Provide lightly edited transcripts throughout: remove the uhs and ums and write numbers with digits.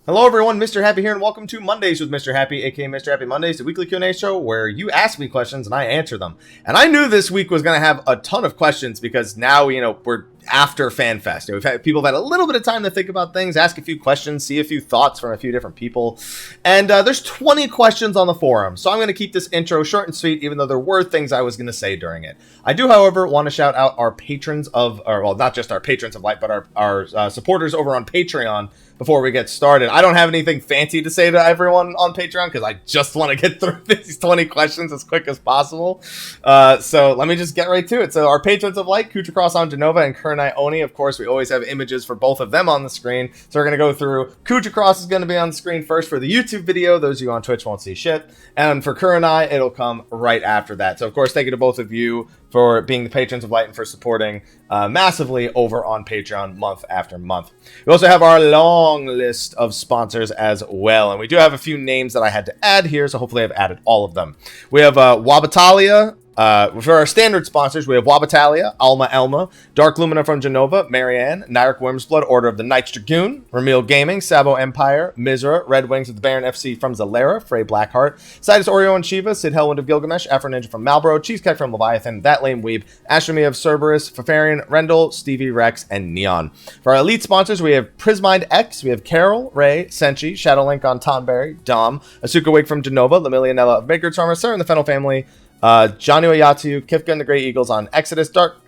Hello everyone, Mr. Happy here, and welcome to Mondays with Mr. Happy, aka Mr. Happy Mondays, the weekly Q&A show where you ask me questions and I answer them. And I knew this week was going to have a ton of questions because now, we're after FanFest. We've had people have had a little bit of time to think about things, ask a few questions, see a few thoughts from a few different people. And there's 20 questions on the forum, so I'm going to keep this intro short and sweet, even though there were things I was going to say during it. I do, however, want to shout out our patrons not just our patrons of light, but our supporters over on Patreon. Before we get started, I don't have anything fancy to say to everyone on Patreon because I just want to get through these 20 questions as quick as possible. So let me just get right to it. So our patrons of light, Khuja on Jenova and Kurenai Oni. Of course, we always have images for both of them on the screen. So we're going to go through. Khuja is going to be on the screen first for the YouTube video. Those of you on Twitch won't see shit. And for Kurenai, it'll come right after that. So of course, thank you to both of you for being the patrons of light and for supporting massively over on Patreon month after month. We also have our long list of sponsors as well, and we do have a few names that I had to add here, so hopefully I've added all of them. We have Wabatalia. For our standard sponsors, we have Wabatalia, Alma Elma, Dark Lumina from Jenova, Marianne, Nye-rick Wormsblood, Order of the Knights Dragoon, Ramil Gaming, Sabo Empire, Mizra, Red Wings of the Baron FC from Zalera, Fray Blackheart, Cidus, Oreo and Shiva, Syd Hellwind of Gilgamesh, Afro Ninja from Malboro, Cheesecake from Leviathan, That Lame Weeb, Emiya of Cerberus, Fafarian, Rendil, Stevie-Rex, and Neon. For our elite sponsors, we have Prismind X, we have Carol, Ray, Senchi, Shadowlink on Tonberry, Dom, Asuka Wake from Jenova, Lemilionella of Maker's Armor, Sarah and the Fennel Family, Janhyua Yotsuyu, Kifka and the Grey Eagles on Exodus, Dart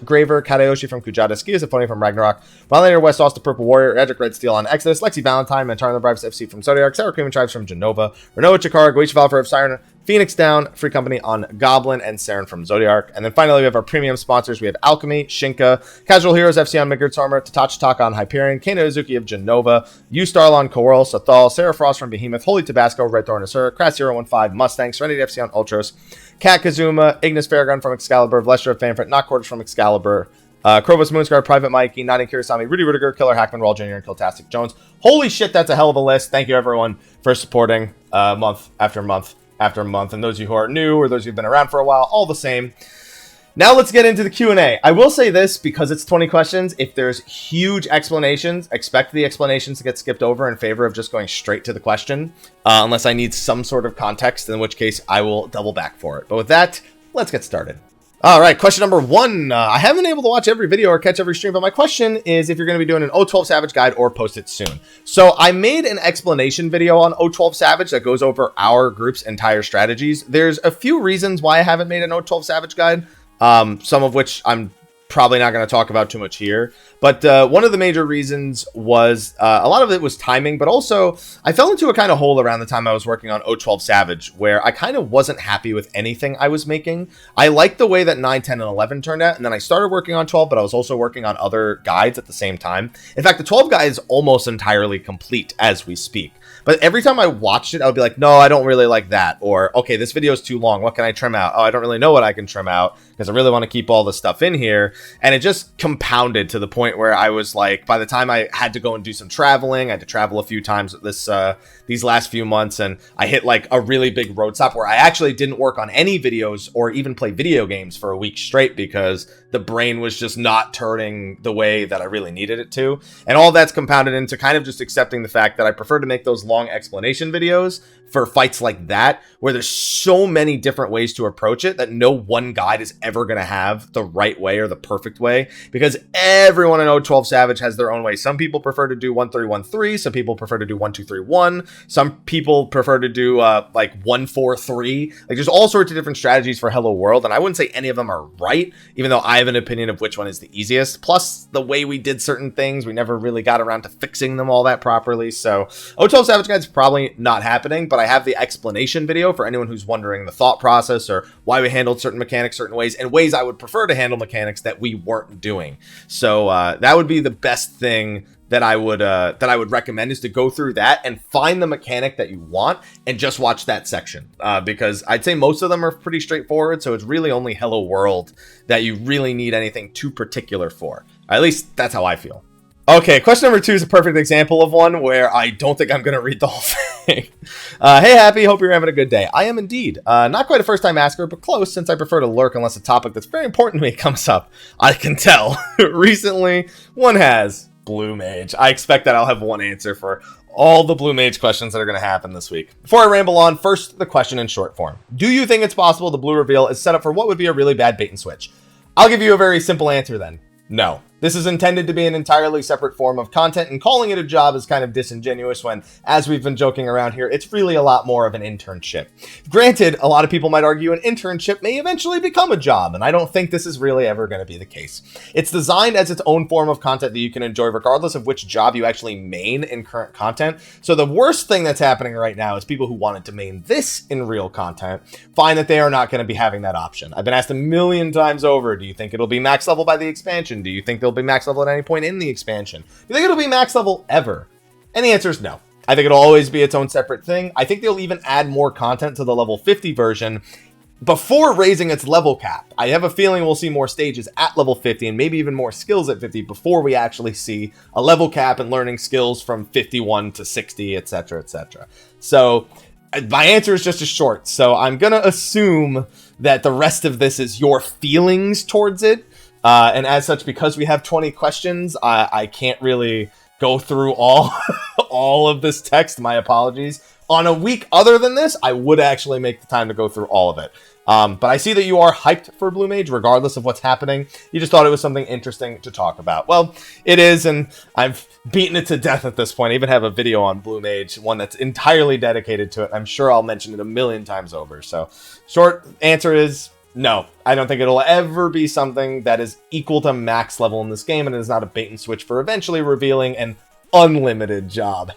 Graver, Kadayoshi from Khuja, Skia Symphonia from Ragnarok, Violator West Ost, the Purple Warrior, Edric Red Steel on Exodus, Lexxie Valentine, Mantaru the Rivivus FC from Zodiac, Sour Cream and Tribes from Jenova, Rynoet Chikara, Rynoet Chikara of Siren, Phoenix Down, Free Company on Goblin, and Saren from Zodiac. And then finally, we have our premium sponsors. We have Alchemy, Shinka, Casual Heroes FC on Midgard's Armor, Tatachi Taka on Hyperion, Kano Izuki of Jenova, U-Starl on Coral, Sathal, Sarah Frost from Behemoth, Holy Tabasco, Red Thorn Asura, Crass 015, Mustang, Serenity FC on Ultros, Kat Kazuma, Ignis Farragon from Excalibur, Vlestra of Fanfret, Not Quarters from Excalibur, Krovos Moonscar, Private Mikey, Notting Kirasami, Rudy Rudiger, Killer Hackman, Raul Jr., and Kiltastic Jones. Holy shit, that's a hell of a list. Thank you, everyone, for supporting month after month after month. And those of you who are new or those who've been around for a while, all the same. Now let's get into the Q&A. I will say this, because it's 20 questions, if there's huge explanations, expect the explanations to get skipped over in favor of just going straight to the question, unless I need some sort of context, in which case I will double back for it. But with that, let's get started. All right, question number one. I haven't been able to watch every video or catch every stream, but my question is if you're going to be doing an O12 Savage guide or post it soon. So I made an explanation video on O12 Savage that goes over our group's entire strategies. There's a few reasons why I haven't made an O12 Savage guide, some of which I'm probably not going to talk about too much here. But one of the major reasons was a lot of it was timing, but also I fell into a kind of hole around the time I was working on O12 Savage, where I kind of wasn't happy with anything I was making. I liked the way that 9, 10, and 11 turned out, and then I started working on 12, but I was also working on other guides at the same time. In fact, the 12 guide is almost entirely complete as we speak. But every time I watched it, I would be like, no, I don't really like that. Or, okay, this video is too long. What can I trim out? Oh, I don't really know what I can trim out because I really want to keep all the stuff in here. And it just compounded to the point where I was like, by the time I had to go and do some traveling, I had to travel a few times these last few months, and I hit like a really big road stop where I actually didn't work on any videos or even play video games for a week straight because the brain was just not turning the way that I really needed it to. And all that's compounded into kind of just accepting the fact that I prefer to make those long explanation videos for fights like that, where there's so many different ways to approach it that no one guide is ever going to have the right way or the perfect way, because everyone in O12 Savage has their own way. Some people prefer to do 1-3-1-3. Some people prefer to do 1-2-3-1. Some people prefer to do like 1-4-3. Like there's all sorts of different strategies for Hello World, and I wouldn't say any of them are right, even though I have an opinion of which one is the easiest. Plus, the way we did certain things, we never really got around to fixing them all that properly. So O12 Savage Guide's probably not happening, but I have the explanation video for anyone who's wondering the thought process or why we handled certain mechanics certain ways, and ways I would prefer to handle mechanics that we weren't doing. So that would be the best thing that I would recommend, is to go through that and find the mechanic that you want and just watch that section, because I'd say most of them are pretty straightforward. So it's really only Hello World that you really need anything too particular for. At least that's how I feel. Okay, question number 2 is a perfect example of one where I don't think I'm going to read the whole thing. Hey, Happy, hope you're having a good day. I am indeed. Not quite a first-time asker, but close, since I prefer to lurk unless a topic that's very important to me comes up. I can tell. Recently, one has Blue Mage. I expect that I'll have one answer for all the Blue Mage questions that are going to happen this week. Before I ramble on, first, the question in short form. Do you think it's possible the blue reveal is set up for what would be a really bad bait and switch? I'll give you a very simple answer then. No. This is intended to be an entirely separate form of content, and calling it a job is kind of disingenuous when, as we've been joking around here, it's really a lot more of an internship. Granted, a lot of people might argue an internship may eventually become a job, and I don't think this is really ever going to be the case. It's designed as its own form of content that you can enjoy regardless of which job you actually main in current content. So the worst thing that's happening right now is people who wanted to main this in real content find that they are not going to be having that option. I've been asked a million times over, do you think it'll be max level by the expansion? Do you think they'll be max level at any point in the expansion? Do you think it'll be max level ever? And the answer is no. I think it'll always be its own separate thing. I think they'll even add more content to the level 50 version before raising its level cap. I have a feeling we'll see more stages at level 50 and maybe even more skills at 50 before we actually see a level cap and learning skills from 51 to 60, etc., etc. So my answer is just as short. So I'm going to assume that the rest of this is your feelings towards it. And as such, because we have 20 questions, I can't really go through all of this text. My apologies. On a week other than this, I would actually make the time to go through all of it. But I see that you are hyped for Blue Mage, regardless of what's happening. You just thought it was something interesting to talk about. Well, it is, and I've beaten it to death at this point. I even have a video on Blue Mage, one that's entirely dedicated to it. I'm sure I'll mention it a million times over. So, short answer is no. I don't think it'll ever be something that is equal to max level in this game, and it is not a bait and switch for eventually revealing an unlimited job.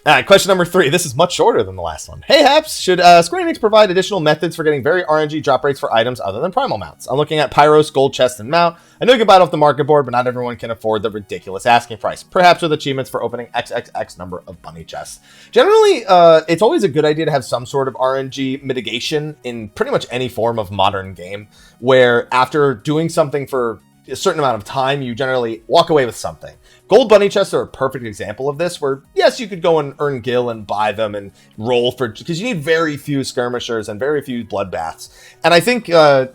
Alright, question number 3. This is much shorter than the last one. Hey Haps, should Square Enix provide additional methods for getting very RNG drop rates for items other than primal mounts? I'm looking at Pyros, Gold Chest, and Mount. I know you can buy it off the market board, but not everyone can afford the ridiculous asking price. Perhaps with achievements for opening XXX number of bunny chests. Generally, it's always a good idea to have some sort of RNG mitigation in pretty much any form of modern game, where after doing something for a certain amount of time, you generally walk away with something. Gold bunny chests are a perfect example of this, where yes, you could go and earn gil and buy them and roll for, because you need very few skirmishers and very few bloodbaths. And I think I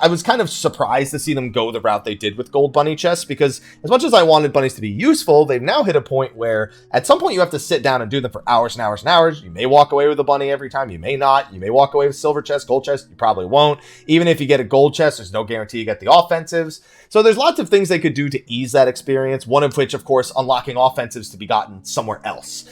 was kind of surprised to see them go the route they did with gold bunny chests, because as much as I wanted bunnies to be useful, they've now hit a point where at some point you have to sit down and do them for hours and hours and hours. You may walk away with a bunny every time, you may not. You may walk away with silver chest, gold chest, you probably won't. Even if you get a gold chest, there's no guarantee you get the offensives. So there's lots of things they could do to ease that experience, one of which, of course, unlocking offensives to be gotten somewhere else.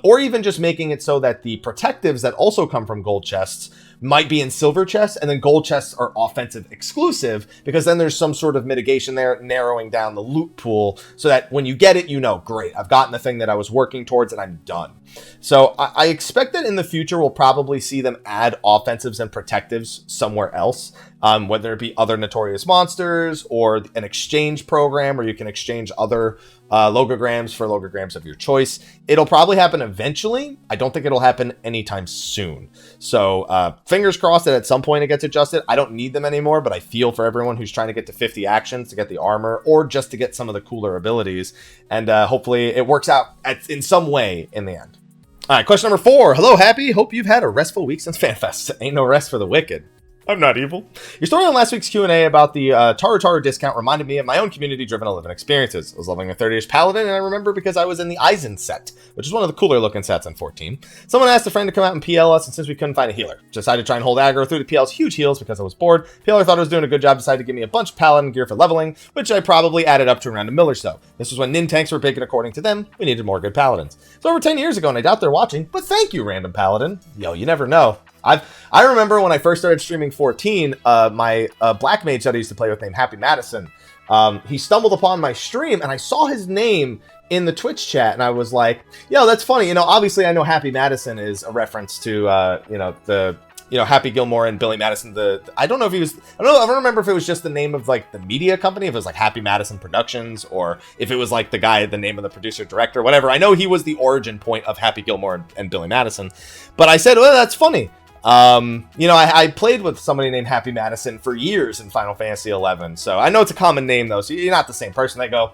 Or even just making it so that the protectives that also come from gold chests might be in silver chests, and then gold chests are offensive exclusive, because then there's some sort of mitigation there, narrowing down the loot pool, so that when you get it, you know, great, I've gotten the thing that I was working towards and I'm done. So I expect that in the future, we'll probably see them add offensives and protectives somewhere else, whether it be other notorious monsters or an exchange program where you can exchange other logograms for logograms of your choice. It'll probably happen eventually. I don't think it'll happen anytime soon. So fingers crossed that at some point it gets adjusted. I don't need them anymore, but I feel for everyone who's trying to get to 50 actions to get the armor or just to get some of the cooler abilities. And hopefully it works out in some way in the end. All right, question number 4. Hello, Happy. Hope you've had a restful week since FanFest. Ain't no rest for the wicked. I'm not evil. Your story on last week's Q&A about the Taru discount reminded me of my own community-driven 11 experiences. I was loving a 30-ish Paladin, and I remember because I was in the Eisen set, which is one of the cooler-looking sets on 14. Someone asked a friend to come out and PL us, and since we couldn't find a healer, decided to try and hold aggro through the PL's huge heals because I was bored. PLer thought I was doing a good job, decided to give me a bunch of Paladin gear for leveling, which I probably added up to around a mil or so. This was when Nin tanks were big, and according to them, we needed more good Paladins. It's over 10 years ago, and I doubt they're watching, but thank you, random Paladin. Yo, you never know. I remember when I first started streaming 14, my black mage that I used to play with named Happy Madison, he stumbled upon my stream and I saw his name in the Twitch chat and I was like, yo, that's funny. You know, obviously I know Happy Madison is a reference to, Happy Gilmore and Billy Madison. I don't know if he was, I don't remember if it was just the name of like the media company, if it was like Happy Madison Productions, or if it was like the guy, the name of the producer, director, whatever. I know he was the origin point of Happy Gilmore and Billy Madison, but I said, well, that's funny. I played with somebody named Happy Madison for years in Final Fantasy XI, so I know it's a common name though, so you're not the same person. They go,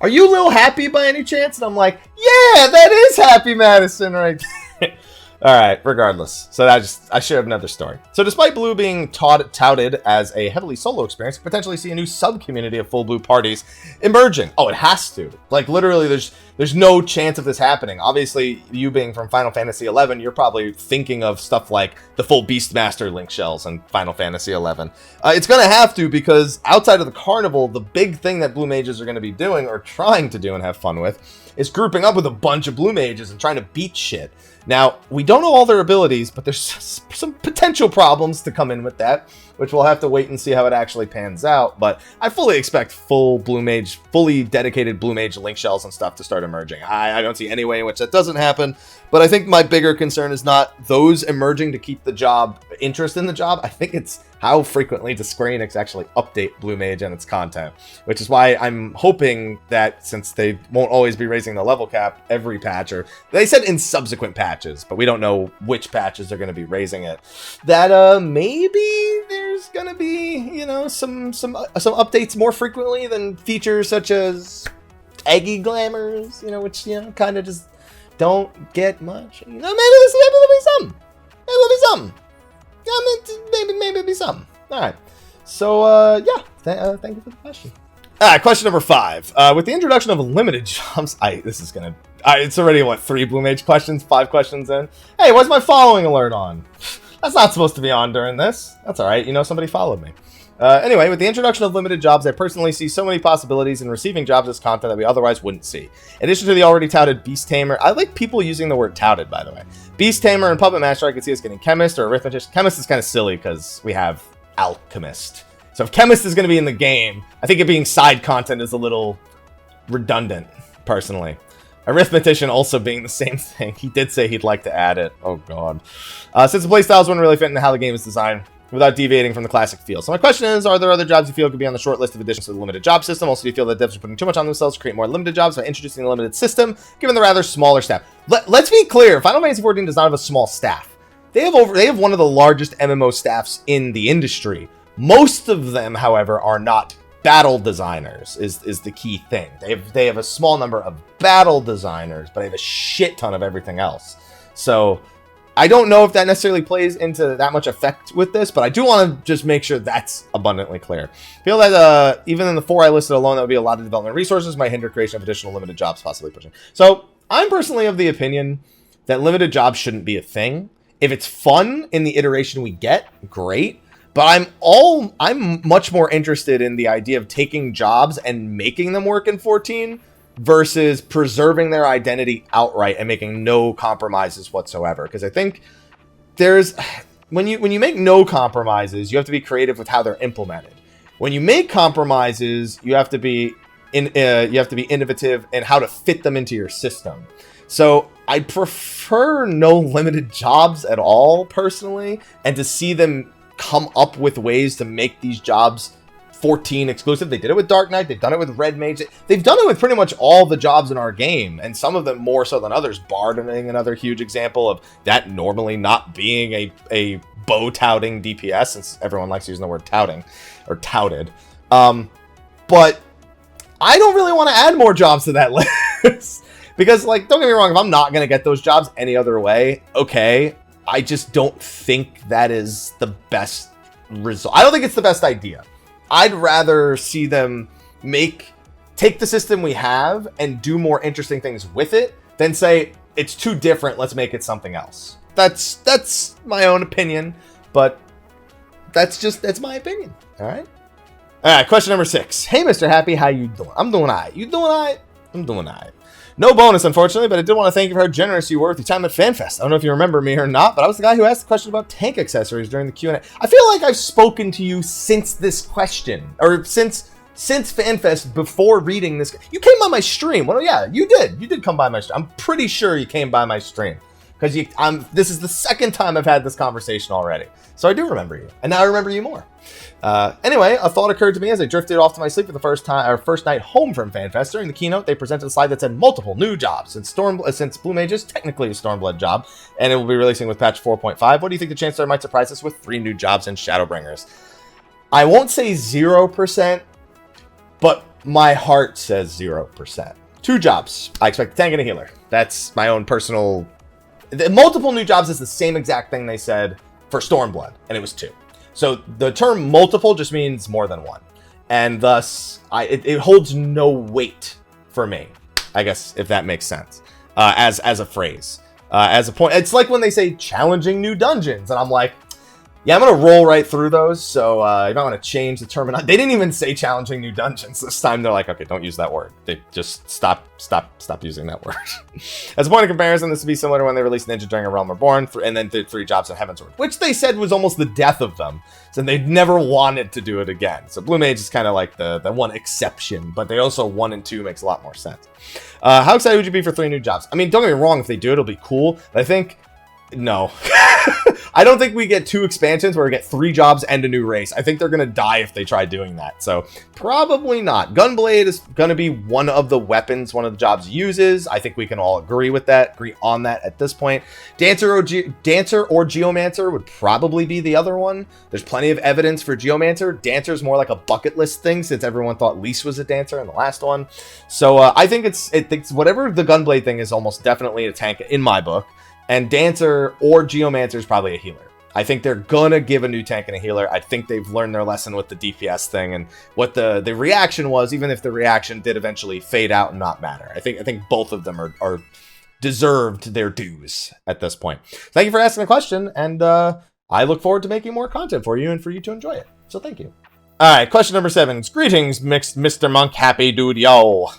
are you Lil Happy by any chance? And I'm like, yeah, that is Happy Madison right there. Alright, regardless. So I should have another story. So despite Blue being touted as a heavily solo experience, you potentially see a new sub-community of full Blue parties emerging. Oh, it has to. Like, literally, there's no chance of this happening. Obviously, you being from Final Fantasy XI, you're probably thinking of stuff like the full Beastmaster Link shells in Final Fantasy XI. It's going to have to, because outside of the carnival, the big thing that Blue Mages are going to be doing, or trying to do and have fun with, is grouping up with a bunch of Blue Mages and trying to beat shit. Now, we don't know all their abilities, but there's some potential problems to come in with that, which we'll have to wait and see how it actually pans out. But I fully expect fully dedicated Blue Mage Link shells and stuff to start emerging. I don't see any way in which that doesn't happen. But I think my bigger concern is not those emerging to keep the job interest in the job. I think it's how frequently does Square Enix actually update Blue Mage and its content, which is why I'm hoping that since they won't always be raising the level cap every patch, or they said in subsequent patches, but we don't know which patches they're going to be raising it, that maybe there's going to be, you know, some updates more frequently than features such as Eggy Glamours, you know, which, you know, kind of just don't get much. You know, maybe there'll be some. Maybe there'll be some. Maybe it'll be some. All right. So, yeah. Thank you for the question. All right, question number 5. With the introduction of limited jobs, it's already, 3 Blue Mage questions, 5 questions in. Hey, why's my following alert on? That's not supposed to be on during this. That's all right. You know, somebody followed me. Anyway, with the introduction of limited jobs, I personally see so many possibilities in receiving jobs as content that we otherwise wouldn't see. In addition to the already touted Beast Tamer, I like people using the word touted, by the way. Beast Tamer and Puppet Master, I could see us getting Chemist or Arithmetist. Chemist is kind of silly because we have Alchemist. So if Chemist is going to be in the game, I think it being side content is a little redundant, personally. Arithmetician also being the same thing. He did say he'd like to add it. Oh, God. Since the playstyles wouldn't really fit into how the game is designed, without deviating from the classic feel. So my question is, are there other jobs you feel could be on the short list of additions to the limited job system? Also, do you feel that devs are putting too much on themselves to create more limited jobs by introducing a limited system, given the rather smaller staff? Let's be clear, Final Fantasy XIV does not have a small staff. They have one of the largest MMO staffs in the industry. Most of them, however, are not battle designers, is the key thing. They have a small number of battle designers, but they have a shit ton of everything else. So I don't know if that necessarily plays into that much effect with this, but I do want to just make sure that's abundantly clear. I feel that even in the 4 I listed alone, that would be a lot of development resources, might hinder creation of additional limited jobs, possibly pushing. So I'm personally of the opinion that limited jobs shouldn't be a thing. If it's fun in the iteration we get, great. But I'm much more interested in the idea of taking jobs and making them work in 14 versus preserving their identity outright and making no compromises whatsoever. Because I think when you make no compromises, you have to be creative with how they're implemented. When you make compromises, you have to be innovative in how to fit them into your system. So I prefer no limited jobs at all, personally, and to see them come up with ways to make these jobs 14 exclusive. They did it with Dark Knight. They've done it with Red Mage. They've done it with pretty much all the jobs in our game, and some of them more so than others. Bard being another huge example of that normally not being a bow touting DPS, since everyone likes using the word touting or touted. But I don't really want to add more jobs to that list because, like, don't get me wrong, if I'm not going to get those jobs any other way, okay, I just don't think that is the best result. I don't think it's the best idea. I'd rather see them take the system we have and do more interesting things with it than say it's too different, let's make it something else. That's my own opinion, but that's my opinion. All right. Question number 6. Hey, Mr. Happy, how you doing? I'm doing all right. You doing all right? I'm doing all right. No bonus, unfortunately, but I did want to thank you for how generous you were with your time at FanFest. I don't know if you remember me or not, but I was the guy who asked the question about tank accessories during the Q&A. I feel like I've spoken to you since this question, or since FanFest, before reading this. You came by my stream. Well, yeah, you did. You did come by my stream. I'm pretty sure you came by my stream, because this is the second time I've had this conversation already. So I do remember you, and now I remember you more. Anyway, a thought occurred to me as I drifted off to my sleep for the first night home from FanFest. During the keynote, they presented a slide that said multiple new jobs, since Blue Mage is technically a Stormblood job, and it will be releasing with patch 4.5. What do you think the Chancellor might surprise us with 3 new jobs and Shadowbringers? I won't say 0%, but my heart says 0%. 2 jobs. I expect a tank and a healer. That's my own personal The multiple new jobs is the same exact thing they said for Stormblood, and it was 2. So the term multiple just means more than 1. And thus, it holds no weight for me, I guess, if that makes sense, as a phrase. As a point, it's like when they say challenging new dungeons, and I'm like, yeah, I'm going to roll right through those, so you might want to change the terminology. They didn't even say challenging new dungeons this time. They're like, okay, don't use that word. They just stop using that word. As a point of comparison, this would be similar to when they released Ninja during A Realm Reborn, and then did 3 jobs at Heaven's Word, which they said was almost the death of them, so they'd never wanted to do it again. So Blue Mage is kind of like the one exception, but they also 1 and 2 makes a lot more sense. How excited would you be for 3 new jobs? I mean, don't get me wrong, if they do it, it'll be cool, but I think, no. I don't think we get 2 expansions where we get 3 jobs and a new race. I think they're going to die if they try doing that. So probably not. Gunblade is going to be one of the weapons one of the jobs uses. I think we can all agree on that at this point. Dancer or Geomancer would probably be the other one. There's plenty of evidence for Geomancer. Dancer is more like a bucket list thing since everyone thought Lise was a dancer in the last one. So I think it's whatever the Gunblade thing is almost definitely a tank in my book. And Dancer or Geomancer is probably a healer. I think they're gonna give a new tank and a healer. I think they've learned their lesson with the DPS thing and what the reaction was, even if the reaction did eventually fade out and not matter. I think both of them are deserved their dues at this point. Thank you for asking the question, and I look forward to making more content for you and for you to enjoy it. So thank you. All right, question number 7. Greetings, Mr. Monk Happy Dude, yo.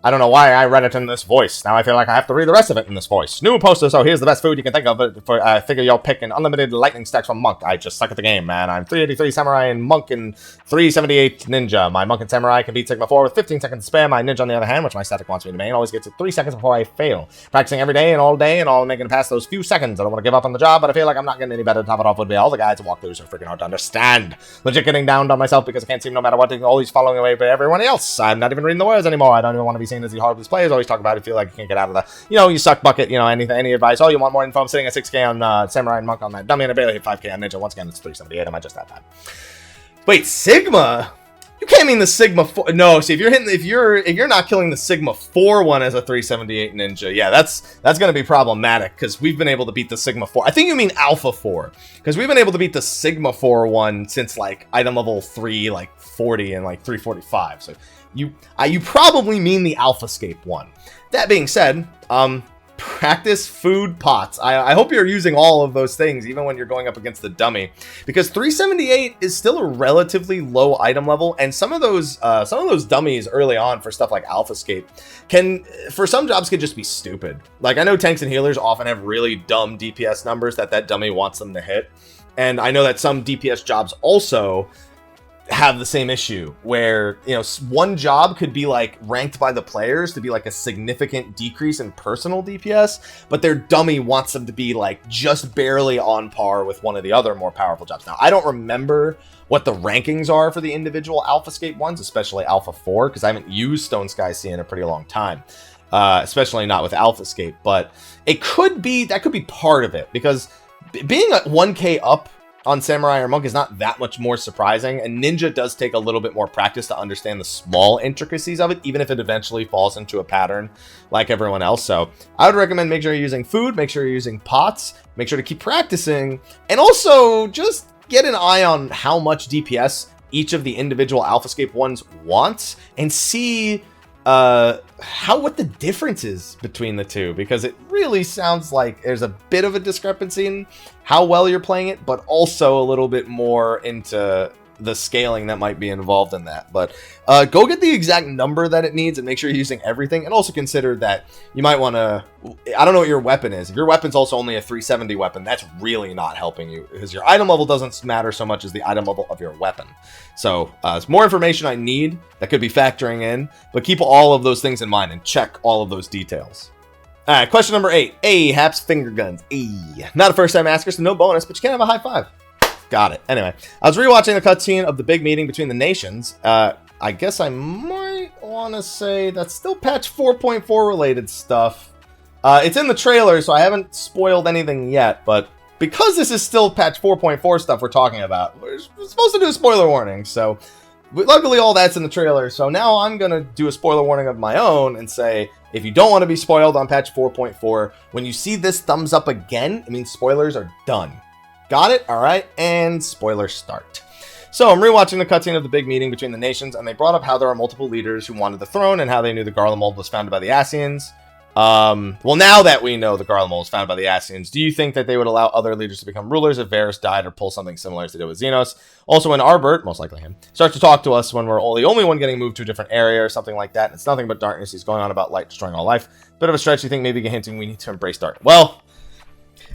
I don't know why I read it in this voice. Now I feel like I have to read the rest of it in this voice. New poster, so here's the best food you can think of for figure you'll pick an unlimited lightning stacks from Monk. I just suck at the game, man. I'm 383 Samurai and Monk and 378 Ninja. My Monk and Samurai can beat Sigma 4 with 15 seconds to spare. My Ninja, on the other hand, which my static wants me to main, always gets it 3 seconds before I fail. Practicing every day and all making it past those few seconds. I don't want to give up on the job, but I feel like I'm not getting any better. To top it off would be all the guides and walkthroughs are freaking hard to understand. Legit getting downed on myself because I can't seem no matter what, always following away by everyone else. I'm not even reading the words anymore. I don't even want to be seen as the hardest player. Always talk about it, feel like you can't get out of the, you suck bucket, any advice. Oh, you want more info? I'm sitting at 6k on Samurai and Monk on that dummy, and I barely hit 5k on Ninja. Once again, it's 378. Am I just that bad? Wait, Sigma? You can't mean the Sigma 4. No, see, if you're not killing the Sigma 4 one as a 378 Ninja, yeah, that's gonna be problematic because we've been able to beat the Sigma 4. I think you mean Alpha 4 because we've been able to beat the Sigma 4 one since like item level 3, like 40 and like 345. So you probably mean the AlphaScape one. That being said, practice food pots. I hope you're using all of those things, even when you're going up against the dummy, because 378 is still a relatively low item level, and some of those dummies early on for stuff like AlphaScape for some jobs could just be stupid. Like I know tanks and healers often have really dumb DPS numbers that dummy wants them to hit, and I know that some DPS jobs also have the same issue where one job could be like ranked by the players to be like a significant decrease in personal DPS, but their dummy wants them to be like just barely on par with one of the other more powerful jobs. Now I don't remember what the rankings are for the individual AlphaScape ones, especially Alpha 4, because I haven't used Stone Sky Sea in a pretty long time, especially not with AlphaScape, but that could be part of it, because being at 1k up on Samurai or Monk is not that much more surprising, and Ninja does take a little bit more practice to understand the small intricacies of it, even if it eventually falls into a pattern like everyone else. So I would recommend make sure you're using food, make sure you're using pots, make sure to keep practicing, and also just get an eye on how much DPS each of the individual AlphaScape ones wants, and see what the difference is between the two, because it really sounds like there's a bit of a discrepancy in how well you're playing it, but also a little bit more into the scaling that might be involved in that. But go get the exact number that it needs and make sure you're using everything, and also consider that you might want to, I don't know what your weapon is. If your weapon's also only a 370 weapon, that's really not helping you, because your item level doesn't matter so much as the item level of your weapon. So it's more information I need that could be factoring in, but keep all of those things in mind and check all of those details. All right, question number 8. Haps finger guns. Not a first time asker, so no bonus, but you can have a high five. Got it. Anyway, I was rewatching the cutscene of the big meeting between the nations. I guess I might want to say that's still patch 4.4 related stuff. It's in the trailer, so I haven't spoiled anything yet, but because this is still patch 4.4 stuff we're talking about, we're supposed to do a spoiler warning, so luckily all that's in the trailer, so now I'm going to do a spoiler warning of my own and say, if you don't want to be spoiled on patch 4.4, when you see this thumbs up again, it means spoilers are done. Got it? Alright, and spoilers start. So I'm rewatching the cutscene of the big meeting between the nations, and they brought up how there are multiple leaders who wanted the throne and how they knew the Garlemald was founded by the Ascians. Well, now that we know the Garlemald was founded by the Ascians, do you think that they would allow other leaders to become rulers if Varus died or pull something similar as they did with Xenos? Also, when Arbert, most likely him, starts to talk to us when we're the only one getting moved to a different area or something like that, and it's nothing but darkness, he's going on about light destroying all life. Bit of a stretch, you think maybe hinting we need to embrace dark. Well,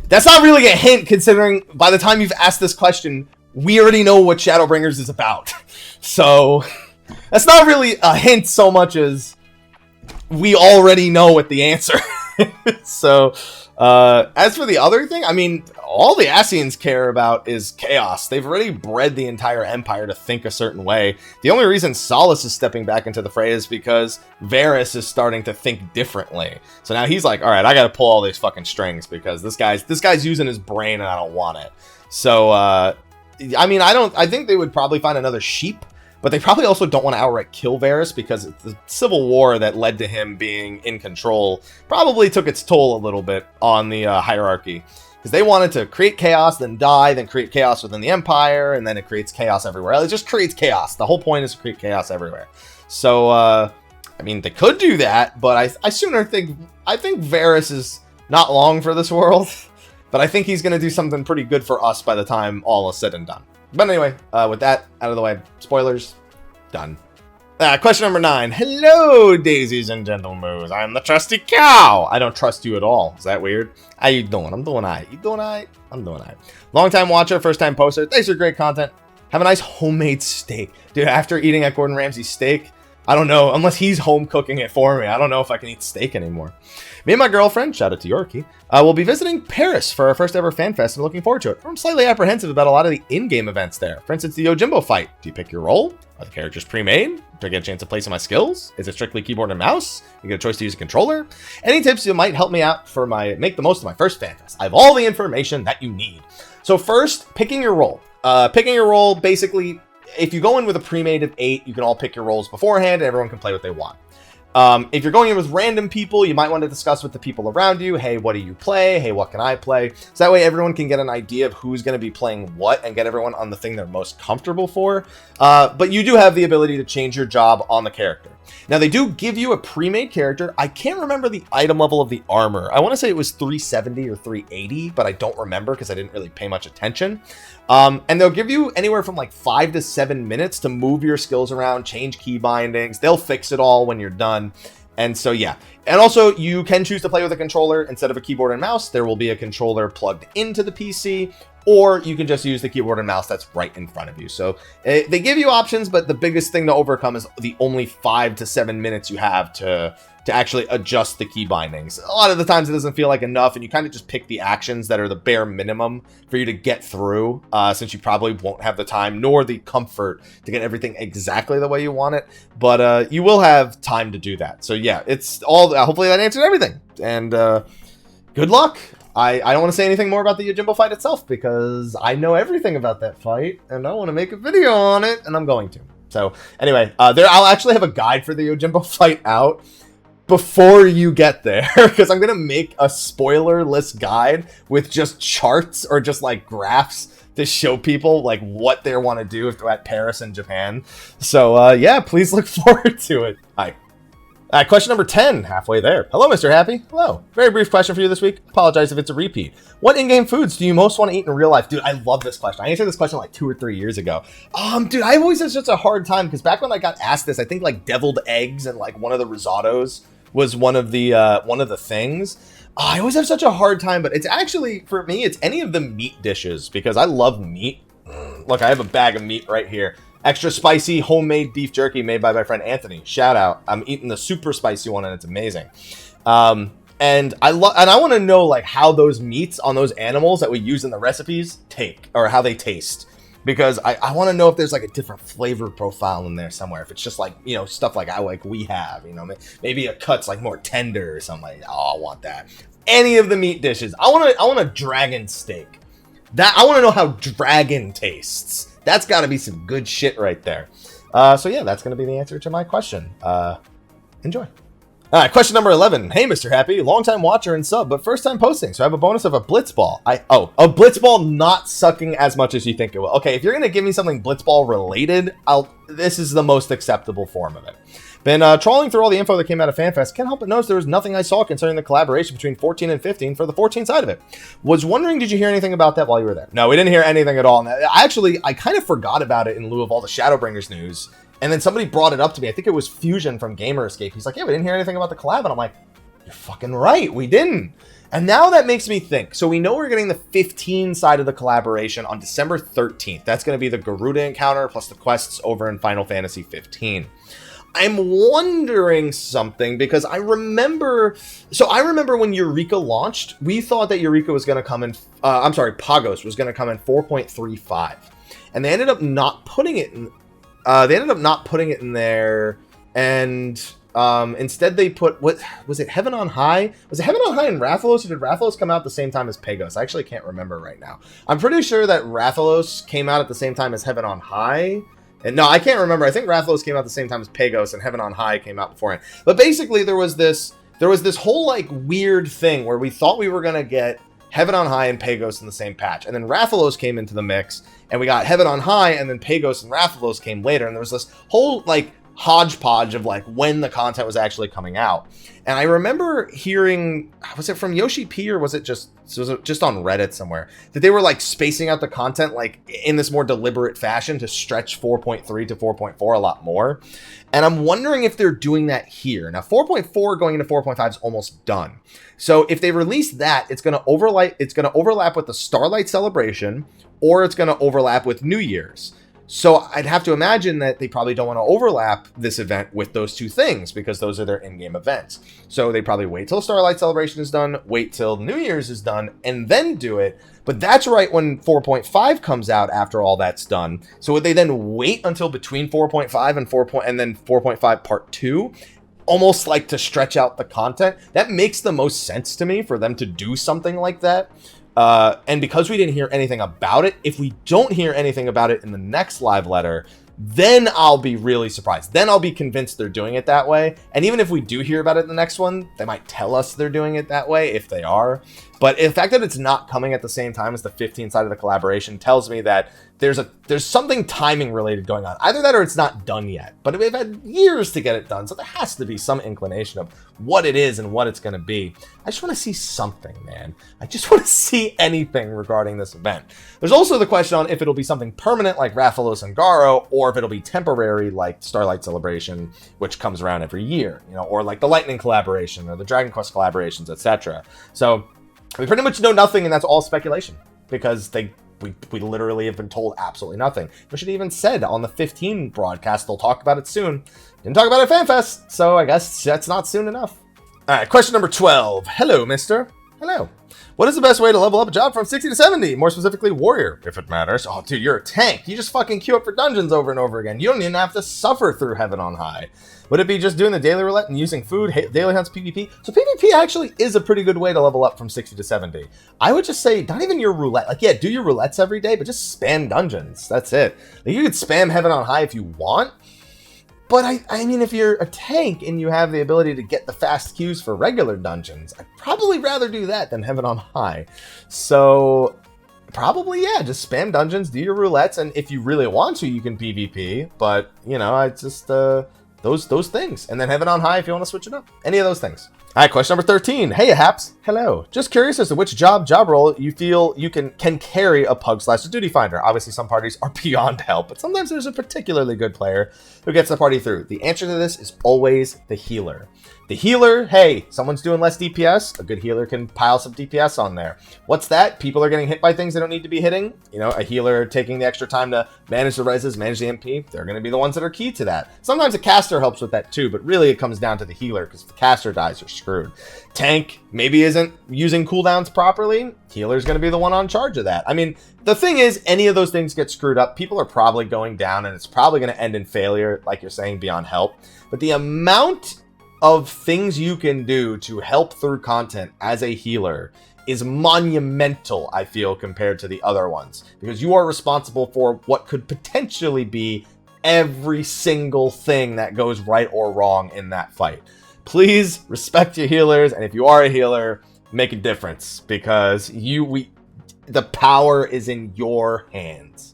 that's not really a hint, considering by the time you've asked this question, we already know what Shadowbringers is about. So, that's not really a hint so much as we already know what the answer is. So, as for the other thing, I mean, all the Ascians care about is chaos. They've already bred the entire empire to think a certain way. The only reason Solus is stepping back into the fray is because Varus is starting to think differently. So now he's like, all right, I got to pull all these fucking strings because this guy's using his brain and I don't want it. So, I mean, I think they would probably find another sheep. But they probably also don't want to outright kill Varus because the civil war that led to him being in control probably took its toll a little bit on the hierarchy. Because they wanted to create chaos, then die, then create chaos within the Empire, and then it creates chaos everywhere. It just creates chaos. The whole point is to create chaos everywhere. So, I mean, they could do that, but I think Varus is not long for this world. But I think he's going to do something pretty good for us by the time all is said and done. But anyway, with that out of the way, spoilers, done. Question number 9. Hello, daisies and gentlemen. I'm the trusty cow. I don't trust you at all. Is that weird? How you doing? I'm doing alright. You doing alright? I'm doing alright. Long-time watcher, first-time poster. Thanks for great content. Have a nice homemade steak. Dude, after eating at Gordon Ramsay's steak, I don't know, unless he's home cooking it for me, I don't know if I can eat steak anymore. Me and my girlfriend, shout out to Yorkie, will be visiting Paris for our first ever fan fest and looking forward to it. I'm slightly apprehensive about a lot of the in-game events there. For instance, the Yojimbo fight. Do you pick your role? Are the characters pre-made? Do I get a chance to play some of my skills? Is it strictly keyboard and mouse? You get a choice to use a controller? Any tips that might help me out for make the most of my first fan fest? I have all the information that you need. So first, picking your role. Picking your role, basically, if you go in with a pre-made of 8, you can all pick your roles beforehand and everyone can play what they want. If you're going in with random people, you might want to discuss with the people around you, hey, what do you play? Hey, what can I play? So that way everyone can get an idea of who's going to be playing what and get everyone on the thing they're most comfortable for. But you do have the ability to change your job on the character. Now, they do give you a pre-made character. I can't remember the item level of the armor. I want to say it was 370 or 380, but I don't remember because I didn't really pay much attention. And they'll give you anywhere from like 5 to 7 minutes to move your skills around, change key bindings. They'll fix it all when you're done. And so, yeah. And also, you can choose to play with a controller instead of a keyboard and mouse. There will be a controller plugged into the PC, or you can just use the keyboard and mouse that's right in front of you. So they give you options, but the biggest thing to overcome is the only 5 to 7 minutes you have to actually adjust the key bindings. A lot of the times it doesn't feel like enough, and you kind of just pick the actions that are the bare minimum for you to get through, since you probably won't have the time nor the comfort to get everything exactly the way you want it. But you will have time to do that. So yeah, it's all. Hopefully that answered everything. And good luck. I don't want to say anything more about the Yojimbo fight itself because I know everything about that fight, and I want to make a video on it, and I'm going to. So anyway, I'll actually have a guide for the Yojimbo fight out before you get there, because I'm going to make a spoiler-less guide with just charts or just like graphs to show people like what they want to do if they're at Paris and Japan. So yeah, please look forward to it. Hi. Question number 10, halfway there. Hello, Mr. Happy. Hello. Very brief question for you this week. Apologize if it's a repeat. What in-game foods do you most want to eat in real life? Dude, I love this question. I answered this question like 2 or 3 years ago. Dude, I always had such a hard time because back when I got asked this, I think like deviled eggs and like one of the risottos was one of the things. I always have such a hard time, but it's actually, for me, it's any of the meat dishes because I love meat. Look, I have a bag of meat right here. Extra spicy homemade beef jerky made by my friend Anthony. Shout out. I'm eating the super spicy one and it's amazing. And I want to know like how those meats on those animals that we use in the recipes or how they taste. Because I want to know if there's like a different flavor profile in there somewhere. If it's just like, you know, stuff like we have, you know, maybe a cut's like more tender or something like that. Oh, I want that. Any of the meat dishes. I want a dragon steak. I want to know how dragon tastes. That's got to be some good shit right there. So yeah, that's going to be the answer to my question. Enjoy. All right, question number 11. Hey, Mr. Happy, longtime watcher and sub, but first time posting, so I have a bonus of a blitzball. A blitzball not sucking as much as you think it will. Okay, if you're gonna give me something blitzball related, this is the most acceptable form of it. Been trawling through all the info that came out of FanFest. Can't help but notice there was nothing I saw concerning the collaboration between 14 and 15 for the 14 side of it. Was wondering, did you hear anything about that while you were there? No, we didn't hear anything at all. I kind of forgot about it in lieu of all the Shadowbringers news. And then somebody brought it up to me. I think it was Fusion from Gamer Escape. He's like, yeah, we didn't hear anything about the collab. And I'm like, you're fucking right. We didn't. And now that makes me think. So we know we're getting the 15 side of the collaboration on December 13th. That's going to be the Garuda encounter plus the quests over in Final Fantasy 15. I'm wondering something because I remember when Eureka launched, we thought that Eureka was going to come in, Pagos was going to come in 4.35. And they ended up not putting it in. There, and instead they put, what was it, Heaven on High? Was it Heaven on High and Rathalos, or did Rathalos come out at the same time as Pagos? I actually can't remember right now. I'm pretty sure that Rathalos came out at the same time as Heaven on High. And no, I can't remember. I think Rathalos came out at the same time as Pagos, and Heaven on High came out beforehand. But basically, there was this whole like weird thing where we thought we were gonna get Heaven on High and Pagos in the same patch. And then Rathalos came into the mix, and we got Heaven on High, and then Pagos and Rathalos came later. And there was this whole, like, hodgepodge of, like, when the content was actually coming out. And I remember hearing, was it from Yoshi P, or was it just on Reddit somewhere, that they were, like, spacing out the content, like, in this more deliberate fashion to stretch 4.3 to 4.4 a lot more. And I'm wondering if they're doing that here. Now, 4.4 going into 4.5 is almost done. So if they release that, it's going to overlap with the Starlight Celebration, or it's going to overlap with New Year's. So I'd have to imagine that they probably don't want to overlap this event with those two things, because those are their in-game events. So they probably wait till Starlight Celebration is done, wait till New Year's is done, and then do it. But that's right when 4.5 comes out after all that's done. So would they then wait until between 4.5 and 4. And then 4.5 part 2? Almost like to stretch out the content. That makes the most sense to me for them to do something like that. And because we didn't hear anything about it, if we don't hear anything about it in the next live letter, then I'll be really surprised. Then I'll be convinced they're doing it that way. And even if we do hear about it in the next one, they might tell us they're doing it that way if they are. But the fact that it's not coming at the same time as the 15 side of the collaboration tells me that there's something timing related going on. Either that or it's not done yet. But we've had years to get it done, so there has to be some inclination of what it is and what it's going to be. I just want to see something, man. I just want to see anything regarding this event. There's also the question on if it'll be something permanent like Rathalos and Garo, or if it'll be temporary like Starlight Celebration, which comes around every year, or like the Lightning collaboration or the Dragon Quest collaborations, etc. So we pretty much know nothing, and that's all speculation, because we literally have been told absolutely nothing. We should have even said on the 15 broadcast they'll talk about it soon. Didn't talk about it at FanFest, so I guess that's not soon enough. All right, question number 12. Hello, mister. Hello. What is the best way to level up a job from 60 to 70? More specifically, warrior, if it matters. Oh, dude, you're a tank. You just fucking queue up for dungeons over and over again. You don't even have to suffer through Heaven on High. Would it be just doing the daily roulette and using food, daily hunts, PvP? So PvP actually is a pretty good way to level up from 60 to 70. I would just say, not even your roulette. Like, yeah, do your roulettes every day, but just spam dungeons. That's it. Like, you could spam Heaven on High if you want. But I mean, if you're a tank and you have the ability to get the fast queues for regular dungeons, I'd probably rather do that than Heaven on High. So probably, yeah, just spam dungeons, do your roulettes, and if you really want to, you can PvP. But, I just, those things. And then Heaven on High if you want to switch it up. Any of those things. All right, question number 13. Hey, Haps. Hello. Just curious as to which job role you feel you can carry a pug/duty finder. Obviously, some parties are beyond help, but sometimes there's a particularly good player who gets the party through. The answer to this is always the healer. The healer, hey, someone's doing less DPS. A good healer can pile some DPS on there. What's that? People are getting hit by things they don't need to be hitting. A healer taking the extra time to manage the reses, manage the MP. They're going to be the ones that are key to that. Sometimes a caster helps with that too, but really it comes down to the healer, because if the caster dies, you're screwed. Tank maybe isn't using cooldowns properly. Healer's going to be the one on charge of that. I mean, the thing is, any of those things get screwed up, people are probably going down, and it's probably going to end in failure, like you're saying, beyond help. But the amount of things you can do to help through content as a healer is monumental, I feel, compared to the other ones, because you are responsible for what could potentially be every single thing that goes right or wrong in that fight. Please respect your healers, and if you are a healer, make a difference, because the power is in your hands.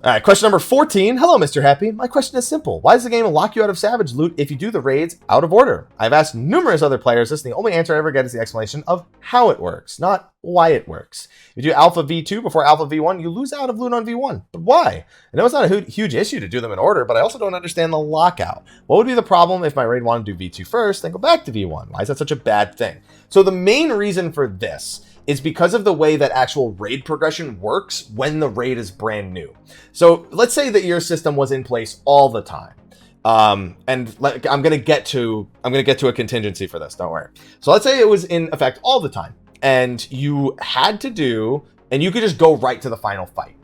All right, question number 14. Hello, Mr. Happy. My question is simple. Why does the game lock you out of Savage loot if you do the raids out of order? I've asked numerous other players this, and the only answer I ever get is the explanation of how it works, not why it works. If you do Alpha V2 before Alpha V1, you lose out of loot on V1. But why? I know it's not a huge issue to do them in order, but I also don't understand the lockout. What would be the problem if my raid wanted to do V2 first, then go back to V1? Why is that such a bad thing? So the main reason for this is because of the way that actual raid progression works when the raid is brand new. So let's say that your system was in place all the time. And I'm gonna get to a contingency for this, don't worry. So let's say it was in effect all the time, and you had to do, and you could just go right to the final fight.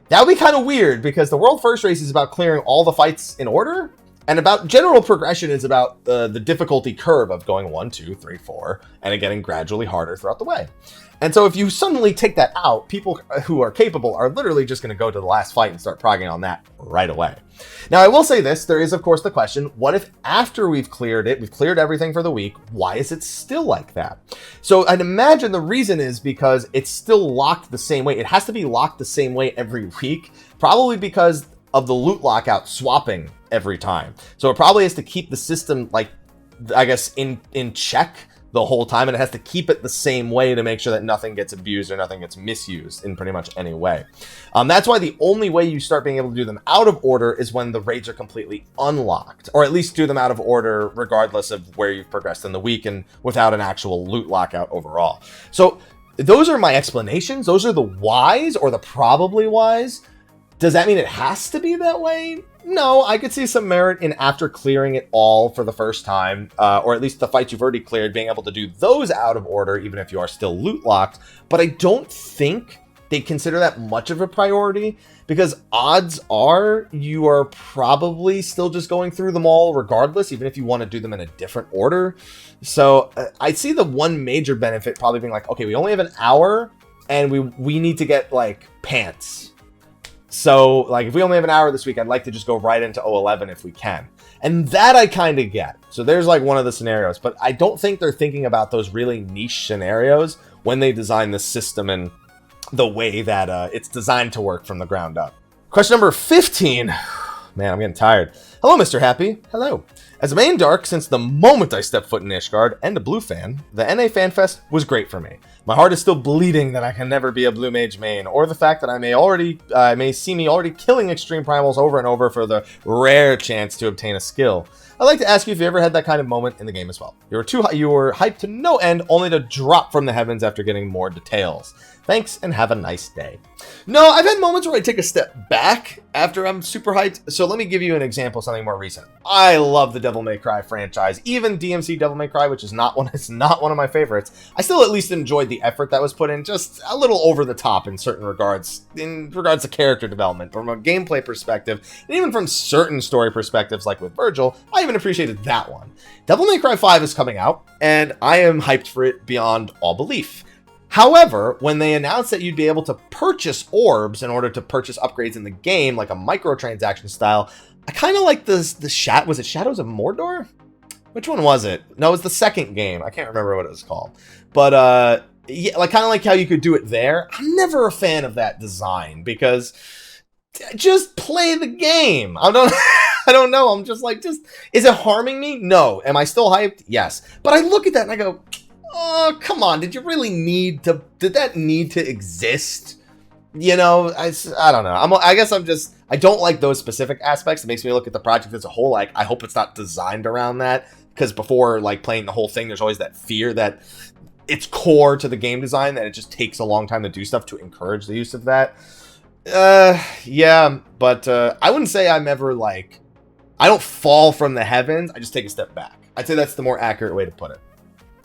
That would be kind of weird, because the World First Race is about clearing all the fights in order, and about general progression is about the difficulty curve of going 1, 2, 3, 4, and it getting gradually harder throughout the way. And so if you suddenly take that out, people who are capable are literally just going to go to the last fight and start progging on that right away. Now, I will say this. There is, of course, the question, what if after we've cleared it, we've cleared everything for the week, why is it still like that? So I'd imagine the reason is because it's still locked the same way. It has to be locked the same way every week, probably because of the loot lockout swapping every time. So it probably has to keep the system, like, I guess, in check the whole time, and it has to keep it the same way to make sure that nothing gets abused or nothing gets misused in pretty much any way. That's why the only way you start being able to do them out of order is when the raids are completely unlocked, or at least do them out of order regardless of where you've progressed in the week and without an actual loot lockout overall. So those are my explanations. Those are the whys, or the probably whys. Does that mean it has to be that way? No, I could see some merit in, after clearing it all for the first time, or at least the fights you've already cleared, being able to do those out of order, even if you are still loot locked. But I don't think they consider that much of a priority, because odds are you are probably still just going through them all regardless, even if you want to do them in a different order. So I see the one major benefit probably being like, okay, we only have an hour, and we need to get, like, pants. So, like, if we only have an hour this week, I'd like to just go right into 011 if we can. And that I kind of get. So there's, like, one of the scenarios. But I don't think they're thinking about those really niche scenarios when they design the system and the way that it's designed to work from the ground up. Question number 15. Man, I'm getting tired. Hello, Mr. Happy. Hello. As a main dark, since the moment I stepped foot in Ishgard, and a blue fan, the NA FanFest was great for me. My heart is still bleeding that I can never be a blue mage main, or the fact that I may see me already killing extreme primals over and over for the rare chance to obtain a skill. I'd like to ask you if you ever had that kind of moment in the game as well. You were hyped to no end, only to drop from the heavens after getting more details. Thanks, and have a nice day. No, I've had moments where I take a step back after I'm super hyped. So let me give you an example of something more recent. I love the Devil May Cry franchise. Even DMC Devil May Cry, which is not one of my favorites. I still at least enjoyed the effort that was put in, just a little over the top in certain regards, to character development, from a gameplay perspective, and even from certain story perspectives, like with Virgil. I even appreciated that one. Devil May Cry 5 is coming out, and I am hyped for it beyond all belief. However, when they announced that you'd be able to purchase orbs in order to purchase upgrades in the game, like a microtransaction style, I kind of like was it Shadows of Mordor? Which one was it? No, it was the second game. I can't remember what it was called. But, yeah, kind of like how you could do it there. I'm never a fan of that design, because just play the game. I don't know. I'm just like, is it harming me? No. Am I still hyped? Yes. But I look at that and I go, oh, come on. Did that need to exist? You know, I don't know. I don't like those specific aspects. It makes me look at the project as a whole. Like, I hope it's not designed around that, because before, like, playing the whole thing, there's always that fear that it's core to the game design, that it just takes a long time to do stuff to encourage the use of that. Yeah, but I wouldn't say I'm ever, like, I don't fall from the heavens. I just take a step back. I'd say that's the more accurate way to put it.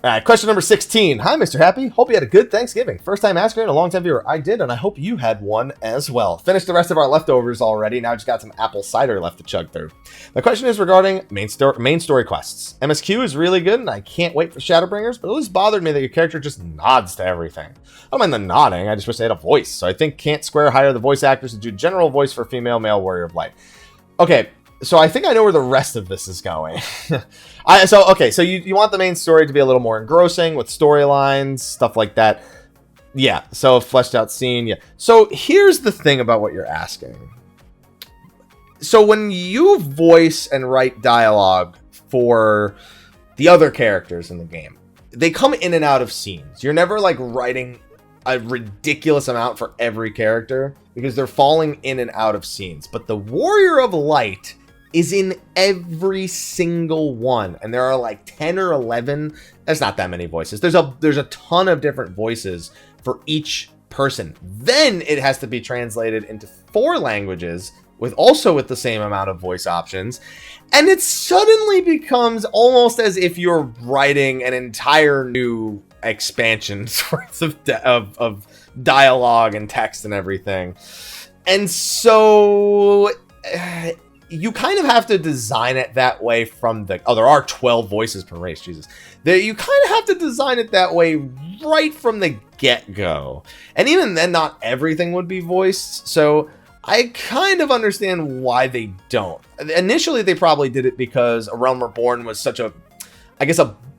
All right, question number 16. Hi, Mr. Happy. Hope you had a good Thanksgiving. First time asker and a long time viewer. I did, and I hope you had one as well. Finished the rest of our leftovers already. Now I just got some apple cider left to chug through. My question is regarding main story quests. MSQ is really good, and I can't wait for Shadowbringers, but it always bothered me that your character just nods to everything. I don't mind the nodding, I just wish they had a voice. So I think can't Square hire the voice actors to do general voice for female male warrior of light. Okay, so I think I know where the rest of this is going. So you want the main story to be a little more engrossing with storylines, stuff like that. Yeah, so a fleshed out scene, yeah. So here's the thing about what you're asking. So when you voice and write dialogue for the other characters in the game, they come in and out of scenes. You're never like writing a ridiculous amount for every character because they're falling in and out of scenes. But the Warrior of Light is in every single one, and there are like 10 or 11. That's not that many voices. There's a ton of different voices for each person. Then it has to be translated into 4 languages with the same amount of voice options, and it suddenly becomes almost as if you're writing an entire new expansion worth of dialogue and text and everything. And so you kind of have to design it that way from the... Oh, there are 12 voices per race, Jesus. You kind of have to design it that way right from the get-go. And even then, not everything would be voiced, so I kind of understand why they don't. Initially, they probably did it because A Realm Reborn was such a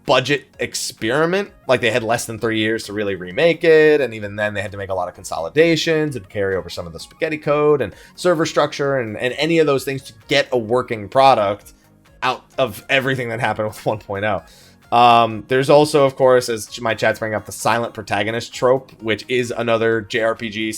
budget experiment. Like, they had less than 3 years to really remake it, and even then they had to make a lot of consolidations and carry over some of the spaghetti code and server structure and any of those things to get a working product out of everything that happened with 1.0. There's also, of course, as my chat's bringing up, the silent protagonist trope, which is another JRPG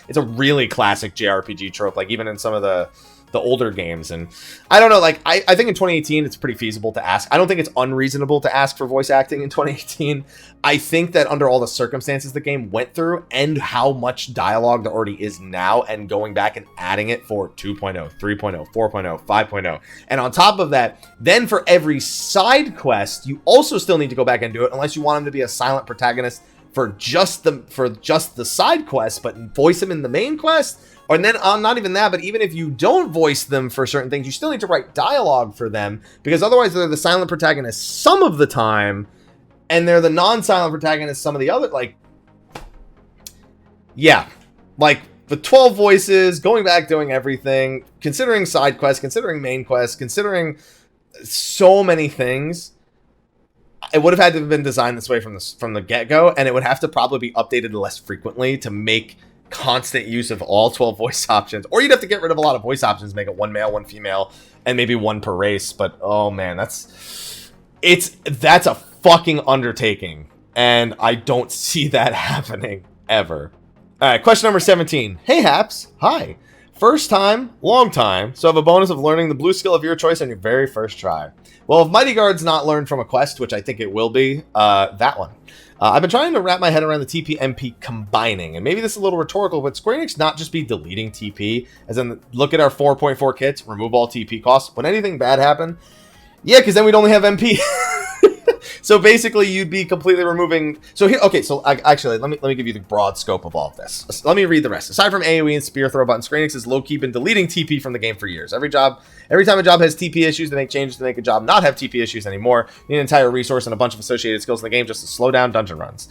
/ it's a really classic JRPG trope, like even in some of the older games. And I don't know, like I think in 2018 it's pretty feasible to ask. I don't think it's unreasonable to ask for voice acting in 2018. I think that under all the circumstances the game went through and how much dialogue there already is now, and going back and adding it for 2.0, 3.0, 4.0, 5.0, and on top of that, then for every side quest you also still need to go back and do it, unless you want him to be a silent protagonist for just the side quest, but voice him in the main quest. Or then, not even that, but even if you don't voice them for certain things, you still need to write dialogue for them, because otherwise they're the silent protagonist some of the time, and they're the non-silent protagonist some of the other, like, yeah. Like, the 12 voices, going back, doing everything, considering side quests, considering main quests, considering so many things, it would have had to have been designed this way from the get-go, and it would have to probably be updated less frequently to make constant use of all 12 voice options, or you'd have to get rid of a lot of voice options, make it 1 male, 1 female, and maybe 1 per race. But oh man, that's a fucking undertaking, and I don't see that happening ever. All right, question number 17. Hey Haps, hi. First time, long time, so I have a bonus of learning the blue skill of your choice on your very first try. Well, if Mighty Guard's not learned from a quest, which I think it will be, that one. I've been trying to wrap my head around the TP-MP combining, and maybe this is a little rhetorical, but Square Enix not just be deleting TP, as in, look at our 4.4 kits, remove all TP costs. When anything bad happened, yeah, because then we'd only have MP. So basically, you'd be completely removing... So here, okay, so actually, let me give you the broad scope of all of this. Let me read the rest. Aside from AoE and spear throw button, Square Enix has low-key been deleting TP from the game for years. Every time a job has TP issues, they make changes to make a job not have TP issues anymore. You need an entire resource and a bunch of associated skills in the game just to slow down dungeon runs.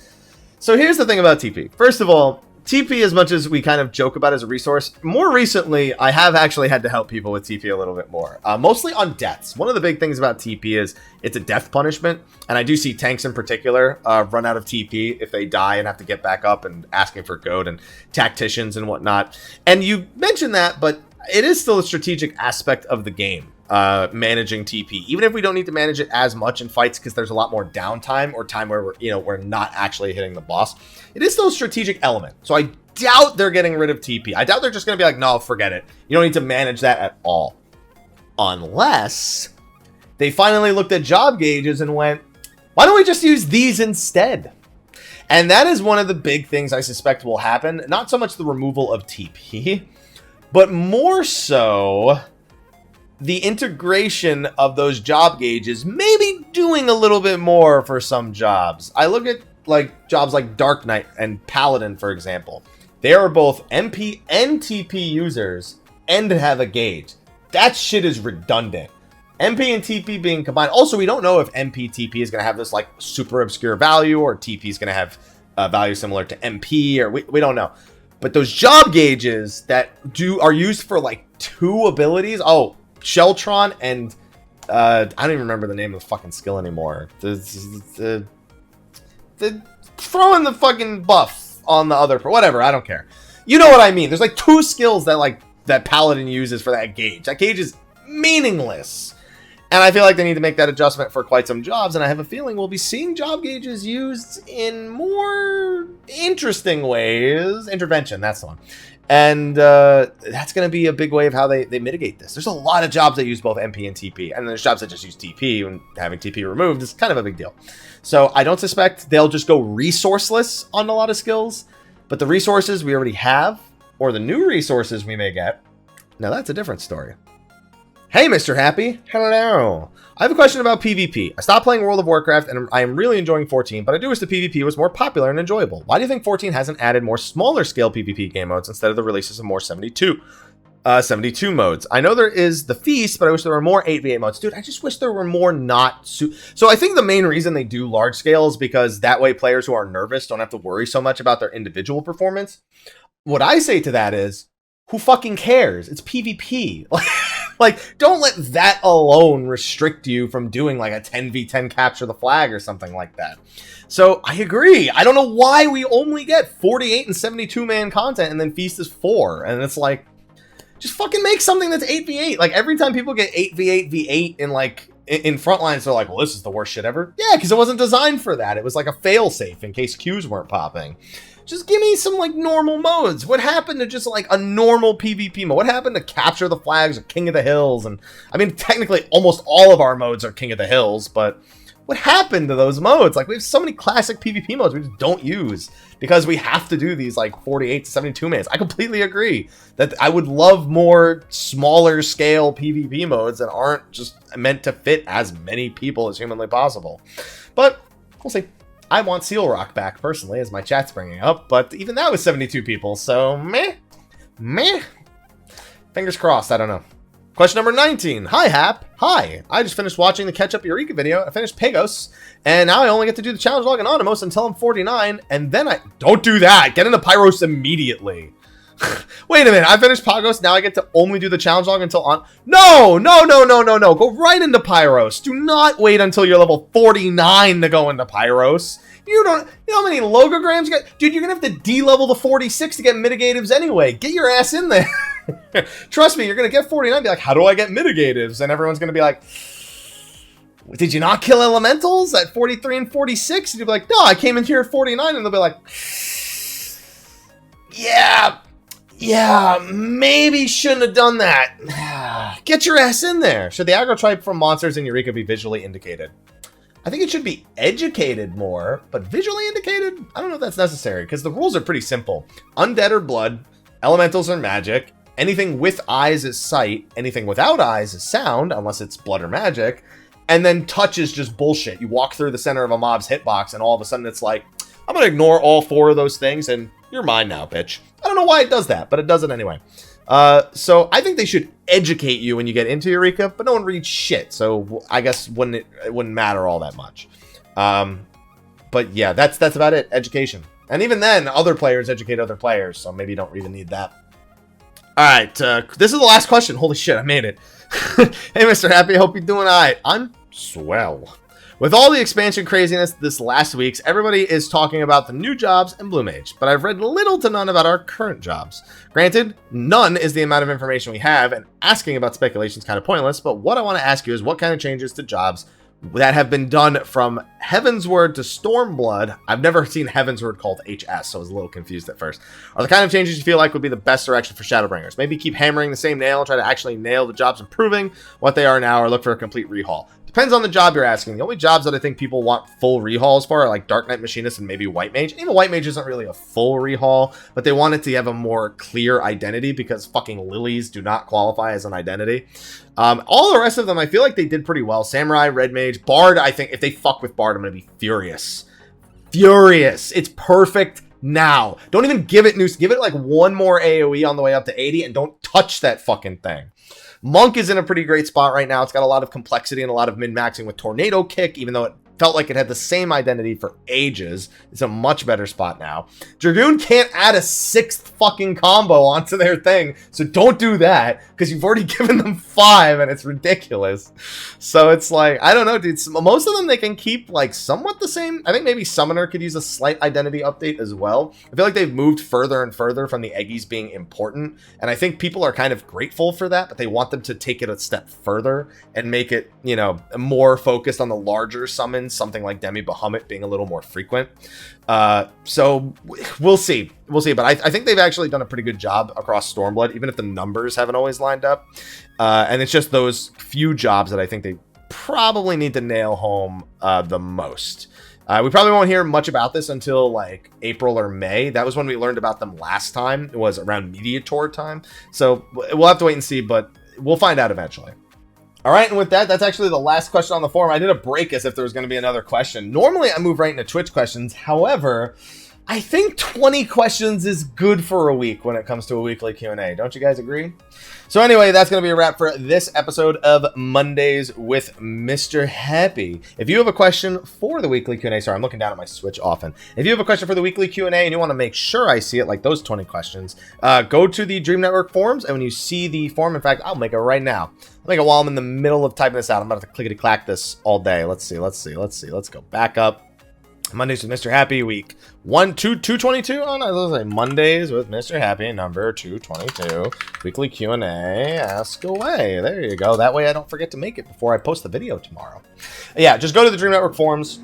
So here's the thing about TP. First of all, TP, as much as we kind of joke about as a resource, more recently, I have actually had to help people with TP a little bit more. Mostly on deaths. One of the big things about TP is it's a death punishment, and I do see tanks in particular run out of TP if they die and have to get back up and asking for gold, and tacticians and whatnot. And you mentioned that, but it is still a strategic aspect of the game. Managing TP, even if we don't need to manage it as much in fights because there's a lot more downtime or time where we're not actually hitting the boss, it is still a strategic element. So I doubt they're getting rid of TP. I doubt they're just going to be like, no, forget it. You don't need to manage that at all. Unless they finally looked at job gauges and went, why don't we just use these instead? And that is one of the big things I suspect will happen. Not so much the removal of TP, but more so the integration of those job gauges, maybe doing a little bit more for some jobs. I look at like jobs like Dark Knight and Paladin, for example. They are both MP and TP users and have a gauge. That shit is redundant. MP and TP being combined. Also, we don't know if MP TP is going to have this like super obscure value, or TP is going to have a value similar to MP, or we don't know. But those job gauges that are used for like 2 abilities. Oh, Sheltron and I don't even remember the name of the fucking skill anymore. The throwing the fucking buff on the other, whatever. I don't care. You know what I mean? There's like 2 skills that Paladin uses for that gauge. That gauge is meaningless. And I feel like they need to make that adjustment for quite some jobs, and I have a feeling we'll be seeing job gauges used in more interesting ways. Intervention, that's the one. And that's going to be a big way of how they mitigate this. There's a lot of jobs that use both MP and TP, and there's jobs that just use TP, and having TP removed is kind of a big deal. So I don't suspect they'll just go resourceless on a lot of skills, but the resources we already have, or the new resources we may get, now that's a different story. Hey, Mr. Happy. Hello. I have a question about PvP. I stopped playing World of Warcraft, and I am really enjoying 14, but I do wish the PvP was more popular and enjoyable. Why do you think 14 hasn't added more smaller scale PvP game modes instead of the releases of more 72 modes? I know there is the Feast, but I wish there were more 8v8 modes. Dude, I just wish there were more not... So I think the main reason they do large scale is because that way players who are nervous don't have to worry so much about their individual performance. What I say to that is, who fucking cares? It's PvP. Like, don't let that alone restrict you from doing like a 10v10 capture the flag or something like that. So I agree. I don't know why we only get 48 and 72 man content and then Feast is 4. And it's like, just fucking make something that's 8v8. Like every time people get 8v8 v8 in Frontlines, they're like, well, this is the worst shit ever. Yeah, because it wasn't designed for that. It was like a fail-safe in case queues weren't popping. Just give me some, like, normal modes. What happened to just, like, a normal PvP mode? What happened to Capture the Flags or King of the Hills? And, I mean, technically, almost all of our modes are King of the Hills, but what happened to those modes? Like, we have so many classic PvP modes we just don't use because we have to do these, like, 48 to 72 minutes. I completely agree that I would love more smaller scale PvP modes that aren't just meant to fit as many people as humanly possible. But, we'll see. I want Seal Rock back, personally, as my chat's bringing up, but even that was 72 people, so meh. Fingers crossed, I don't know. Question number 19. Hi, Hap. Hi. I just finished watching the catch-up Eureka video. I finished Pagos, and now I only get to do the challenge log and Anonymous until I'm 49, and then I... Don't do that! Get into Pyros immediately. Wait a minute, I finished Pagos, now I get to only do the challenge log until on... No! Go right into Pyros. Do not wait until you're level 49 to go into Pyros. You know how many logograms you get? Dude, you're gonna have to D-level to 46 to get mitigatives anyway. Get your ass in there. Trust me, you're gonna get 49 be like, how do I get mitigatives? And everyone's gonna be like... Did you not kill elementals at 43 and 46? And you'll be like, no, I came in here at 49, and they'll be like... Yeah, maybe shouldn't have done that. Get your ass in there. Should the aggro type from monsters in Eureka be visually indicated? I think it should be educated more, but visually indicated? I don't know if that's necessary, because the rules are pretty simple. Undead or blood, elementals are magic, anything with eyes is sight, anything without eyes is sound, unless it's blood or magic, and then touch is just bullshit. You walk through the center of a mob's hitbox, and all of a sudden it's like, I'm going to ignore all 4 of those things, and you're mine now, bitch. I don't know why it does that, but it does it anyway. So I think they should educate you when you get into Eureka, but no one reads shit, so I guess it wouldn't matter all that much. But yeah, that's about it. Education. And even then, other players educate other players, so maybe you don't even need that. Alright, this is the last question. Holy shit, I made it. Hey, Mr. Happy, hope you're doing alright. I'm swell. With all the expansion craziness this last week's, everybody is talking about the new jobs and Blue Mage, but I've read little to none about our current jobs. Granted, none is the amount of information we have, and asking about speculation is kind of pointless, but what I want to ask you is what kind of changes to jobs that have been done from Heavensward to Stormblood. I've never seen Heavensward called HS, so I was a little confused at first. Are the kind of changes you feel like would be the best direction for Shadowbringers? Maybe keep hammering the same nail and try to actually nail the jobs improving what they are now, or look for a complete rehaul. Depends on the job you're asking. The only jobs that I think people want full rehauls for are like Dark Knight Machinist and maybe White Mage. Even White Mage isn't really a full rehaul, but they want it to have a more clear identity because fucking lilies do not qualify as an identity. All the rest of them, I feel like they did pretty well. Samurai, Red Mage, Bard, I think if they fuck with Bard, I'm going to be furious. Furious. It's perfect now. Don't even give it Noose. Give it like one more AoE on the way up to 80 and don't touch that fucking thing. Monk is in a pretty great spot right now. It's got a lot of complexity and a lot of min-maxing with Tornado Kick, even though it felt like it had the same identity for ages. It's a much better spot now. Dragoon can't add a 6th fucking combo onto their thing, so don't do that, because you've already given them 5, and it's ridiculous. So it's like, I don't know, dude. Most of them they can keep, like, somewhat the same. I think maybe Summoner could use a slight identity update as well. I feel like they've moved further and further from the Eggies being important, and I think people are kind of grateful for that, but they want them to take it a step further and make it, you know, more focused on the larger summons, something like Demi Bahamut being a little more frequent. So we'll see. We'll see. But I think they've actually done a pretty good job across Stormblood, even if the numbers haven't always lined up. And it's just those few jobs that I think they probably need to nail home the most. We probably won't hear much about this until like April or May. That was when we learned about them last time. It was around Media Tour time. So we'll have to wait and see, but we'll find out eventually. All right, and with that, that's actually the last question on the forum. I did a break as if there was going to be another question. Normally, I move right into Twitch questions. However, I think 20 questions is good for a week when it comes to a weekly Q&A. Don't you guys agree? So anyway, that's going to be a wrap for this episode of Mondays with Mr. Happy. If you have a question for the weekly Q&A, sorry, I'm looking down at my Switch often. If you have a question for the weekly Q&A and you want to make sure I see it, like those 20 questions, go to the Dream Network forums, and when you see the form, in fact, I'll make it right now. I'll make it while I'm in the middle of typing this out. I'm about to clickety-clack this all day. Let's see. Let's go back up. Mondays with Mr. Happy, week 222. Oh no, those are Mondays with Mr. Happy, number 222. Weekly Q&A, ask away. There you go. That way I don't forget to make it before I post the video tomorrow. Yeah, just go to the Dream Network forums.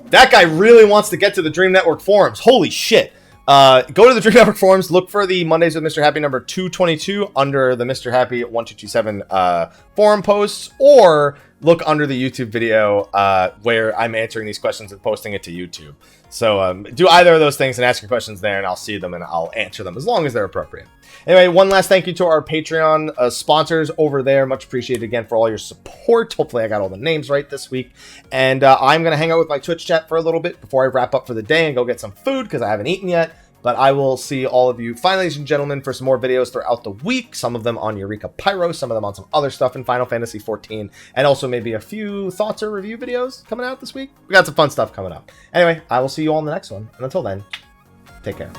That guy really wants to get to the Dream Network forums. Holy shit. Go to the Dream Network forums, look for the Mondays with Mr. Happy number 222 under the Mr. Happy 1227 forum posts, or look under the YouTube video where I'm answering these questions and posting it to YouTube. So do either of those things and ask your questions there, and I'll see them and I'll answer them as long as they're appropriate. Anyway, one last thank you to our Patreon sponsors over there. Much appreciated again for all your support. Hopefully I got all the names right this week. And I'm going to hang out with my Twitch chat for a little bit before I wrap up for the day and go get some food because I haven't eaten yet. But I will see all of you, fine ladies and gentlemen, for some more videos throughout the week. Some of them on Eureka Pyro, some of them on some other stuff in Final Fantasy XIV, and also maybe a few thoughts or review videos coming out this week. We got some fun stuff coming up. Anyway, I will see you all in the next one. And until then, take care.